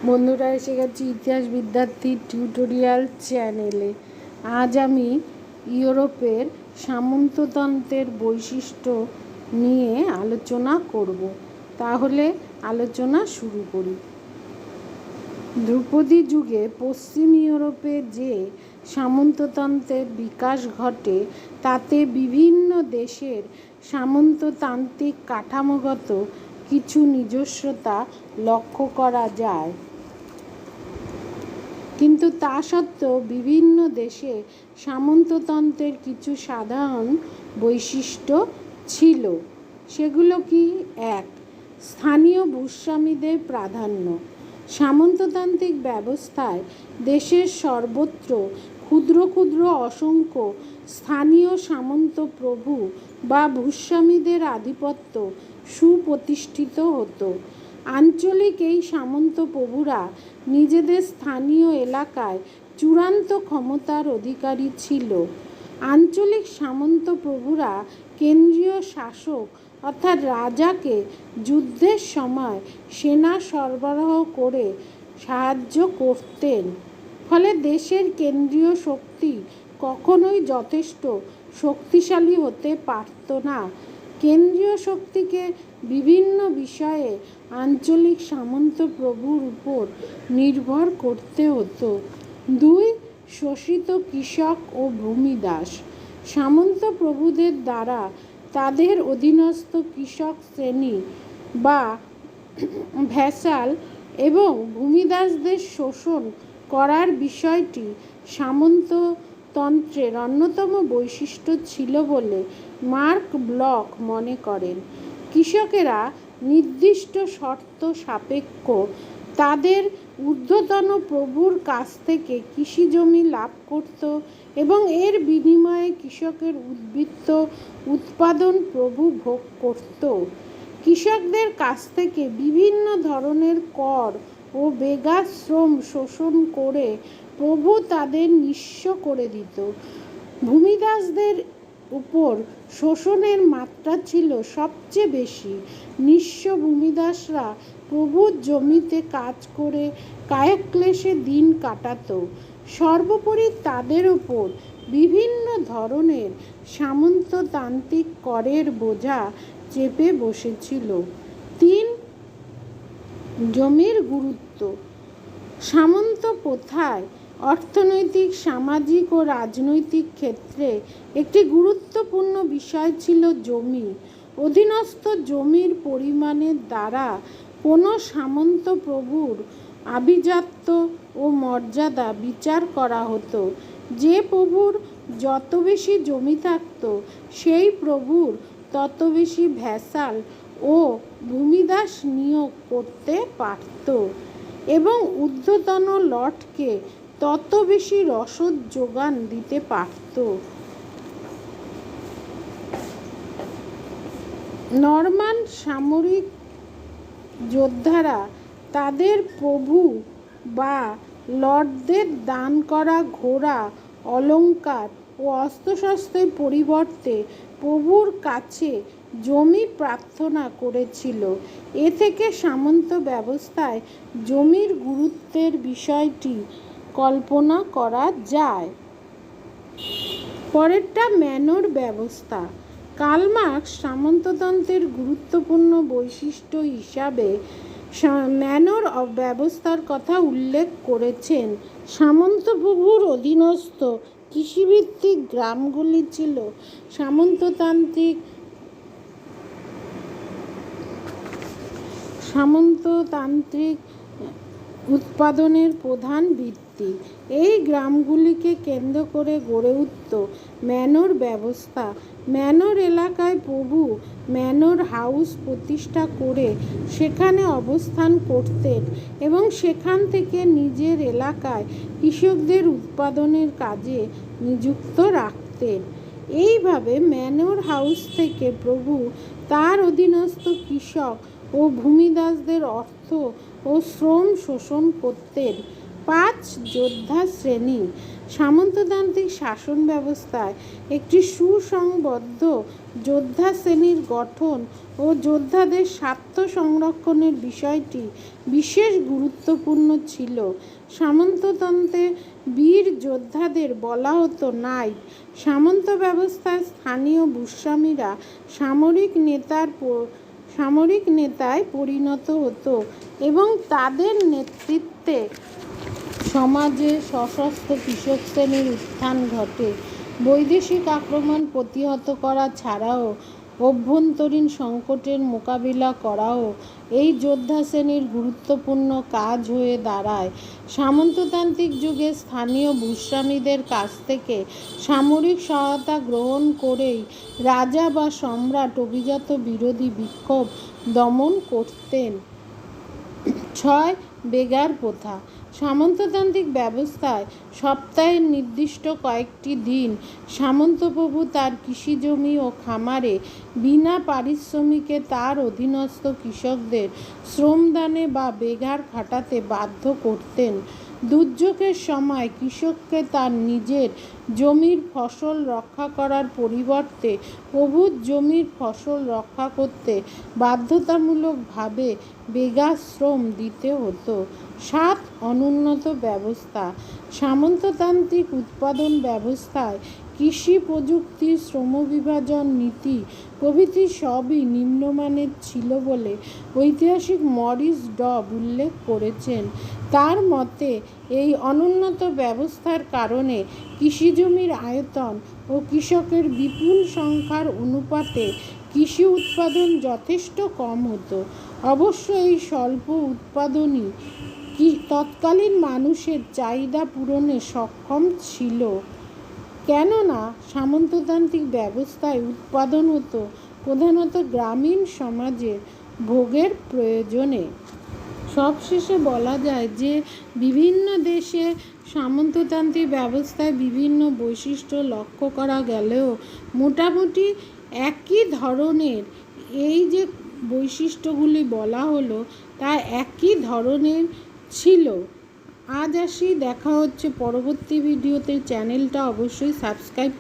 বন্ধুরা, এসে গেছি ইতিহাস বিদ্যার্থী টিউটোরিয়াল চ্যানেলে। আজ আমি ইউরোপের সামন্ততন্ত্রের বৈশিষ্ট্য নিয়ে আলোচনা করব। তাহলে আলোচনা শুরু করি। ধ্রুপদী যুগে পশ্চিম ইউরোপে যে সামন্ততন্ত্রের বিকাশ ঘটে তাতে বিভিন্ন দেশের সামন্ততান্ত্রিক কাঠামোগত কিছু নিজস্বতা লক্ষ্য করা যায়, কিন্তু তা সত্ত্বেও বিভিন্ন দেশে সামন্ততন্ত্রের কিছু সাধারণ বৈশিষ্ট্য ছিল। সেগুলো কি? ১. স্থানীয় ভূস্বামীদের প্রাধান্য। সামন্ততান্ত্রিক ব্যবস্থায় দেশের সর্বত্র ক্ষুদ্র ক্ষুদ্র অসংখ্য স্থানীয় সামন্ত প্রভু বা ভূস্বামীদের আধিপত্য সুপ্রতিষ্ঠিত হতো। আঞ্চলিক এই সামন্ত প্রভুরা নিজেদের স্থানীয় এলাকায় চূড়ান্ত ক্ষমতার অধিকারী ছিল। আঞ্চলিক সামন্ত প্রভুরা কেন্দ্রীয় শাসক অর্থাৎ রাজাকে যুদ্ধের সময় সেনা সরবরাহ করে সাহায্য করতেন। ফলে দেশের কেন্দ্রীয় শক্তি কখনোই যথেষ্ট শক্তিশালী হতে পারত না। কেন্দ্রীয় শক্তিকে বিভিন্ন বিষয়ে আঞ্চলিক সামন্ত প্রভুর উপর নির্ভর করতে হতো। ২. শোষিত কৃষক ও ভূমিদাস। সামন্ত প্রভুদের দ্বারা তাদের অধীনস্থ কৃষক শ্রেণী বা ভ্যাসাল এবং ভূমিদাসদের শোষণ করার বিষয়টি সামন্ততন্ত্রের অন্যতম বৈশিষ্ট্য ছিল বলে মার্ক ব্লক মনে করেন। কৃষকেরা নির্দিষ্ট শর্ত সাপেক্ষ তাদের ঊর্ধ্বতন প্রভুর কাছ থেকে কৃষিজমি লাভ করত এবং এর বিনিময়ে কৃষকের উদ্বৃত্ত উৎপাদন প্রভু ভোগ করত। কৃষকদের কাছ থেকে বিভিন্ন ধরনের কর ও বেগার শ্রম শোষণ করে প্রভু তাদের নিঃস্ব করে দিত। ভূমিদাসদের উপর শোষণের মাত্রা ছিল সবচেয়ে বেশি। নিঃস্ব ভূমিদাসরা প্রভুর জমিতে কাজ করে কায়ক্লেশে দিন কাটাত। সর্বোপরি তাদের উপর বিভিন্ন ধরনের সামন্ততান্ত্রিক করের বোঝা চেপে বসেছিল। ৩. জমির গুরুত্ব। সামন্ত প্রথায় অর্থনৈতিক, সামাজিক ও রাজনৈতিক ক্ষেত্রে একটি গুরুত্বপূর্ণ বিষয় ছিল জমি। অধীনস্থ জমির পরিমাণের দ্বারা কোনো সামন্ত প্রভুর আভিজাত্য ও মর্যাদা বিচার করা হতো। যে প্রভুর যত বেশি জমি থাকত সেই প্রভুর তত বেশি ভ্যাসাল ও ভূমিদাস নিয়োগ করতে পারত এবং ঊর্ধ্বতন লর্ডকে তত বেশি রসদ যোগান দিতে পারত। নরমান সামরিক যোদ্ধারা তাদের প্রভু বা লর্ডদের দান করা ঘোড়া, অলংকার ও অস্ত্রশস্ত্রের পরিবর্তে প্রভুর কাছে জমি প্রার্থনা করেছিল। এ থেকে সামন্ত ব্যবস্থায় জমির গুরুত্বের বিষয়টি কল্পনা করা যায়। পরেরটা ম্যানর ব্যবস্থা। কার্ল মার্কস সামন্ততন্ত্রের গুরুত্বপূর্ণ বৈশিষ্ট্য হিসাবে ম্যানর ব্যবস্থার কথা উল্লেখ করেছেন। সামন্ত প্রভুর অধীনস্থ কৃষিভিত্তিক গ্রামগুলি ছিল সামন্ততান্ত্রিক উৎপাদনের প্রধান ভিত্তি। এই গ্রামগুলিকে কেন্দ্র করে গড়ে উঠত ম্যানর ব্যবস্থা। ম্যানর এলাকায় প্রভু ম্যানর হাউস প্রতিষ্ঠা করে সেখানে অবস্থান করতেন এবং সেখান থেকে নিজের এলাকায় কৃষকদের উৎপাদনের কাজে নিযুক্ত রাখতেন। এইভাবে ম্যানর হাউস থেকে প্রভু তার অধীনস্থ কৃষক ও ভূমিদাসদের অর্থ ও শ্রম শোষণ করতেন। 5 যোদ্ধা শ্রেণী। সামন্ততান্ত্রিক শাসন ব্যবস্থায় একটি সুসংবদ্ধ যোদ্ধা শ্রেণীর গঠন ও যোদ্ধাদের স্বার্থ সংরক্ষণের বিষয়টি বিশেষ গুরুত্বপূর্ণ ছিল। সামন্ততন্ত্রে বীর যোদ্ধাদের বলা হতো নাইট। সামন্ত ব্যবস্থায় স্থানীয় ভূস্বামীরা সামরিক নেতায় পরিণত হতো এবং তাদের নেতৃত্বে সমাজে সশস্ত্র কৃষক শ্রেণীর উত্থান ঘটে। বৈদেশিক আক্রমণ প্রতিহত করা ছাড়াও অভ্যন্তরীণ সংকটের মোকাবিলা করাও এই যোদ্ধা শ্রেণীর গুরুত্বপূর্ণ কাজ হয়ে দাঁড়ায়। সামন্ততান্ত্রিক যুগে স্থানীয় ভূস্বামীদের কাছ থেকে সামরিক সহায়তা গ্রহণ করেই রাজা বা সম্রাট অভিজাত বিরোধী বিক্ষোভ দমন করতেন। 6 বেগার প্রথা। সামন্ততান্ত্রিক ব্যবস্থায় সপ্তাহের নির্দিষ্ট কয়েকটি দিন সামন্তপ্রভু তার কৃষিজমি ও খামারে বিনা পারিশ্রমিকে তার অধীনস্থ কৃষকদের শ্রমদানে বা বেগার খাটাতে বাধ্য করতেন। দুর্যোগের সময় কৃষককে তার নিজের জমির ফসল রক্ষা করার পরিবর্তে প্রভুর জমির ফসল রক্ষা করতে বাধ্যতামূলকভাবে বেগার শ্রম দিতে হতো। 7 অনুন্নত ব্যবস্থা। সামন্ততান্ত্রিক উৎপাদন ব্যবস্থায় কৃষি প্রযুক্তি, শ্রমবিভাজন নীতি প্রভৃতি সবই নিম্নমানের ছিল বলে ঐতিহাসিক মরিস ডব উল্লেখ করেছেন। তার মতে এই অনুন্নত ব্যবস্থার কারণে কৃষিজমির আয়তন ও কৃষকের বিপুল সংখ্যার অনুপাতে কৃষি উৎপাদন যথেষ্ট কম হতো। অবশ্য এই স্বল্প উৎপাদনই তৎকালীন মানুষের চাহিদা পূরণে সক্ষম ছিল, কেননা সামন্ততান্ত্রিক ব্যবস্থায় উৎপাদন হতো প্রধানত গ্রামীণ সমাজের ভোগের প্রয়োজনে। সবশেষে বলা যায় যে বিভিন্ন দেশে সামন্ততান্ত্রিক ব্যবস্থায় বিভিন্ন বৈশিষ্ট্য লক্ষ্য করা গেলেও মোটামুটি একই ধরনের এই যে বৈশিষ্ট্যগুলি বলা হলো তা একই ধরনের ছিল। আজ আসি, দেখা হচ্ছে পরবর্তী ভিডিওতে। চ্যানেলটা অবশ্যই সাবস্ক্রাইব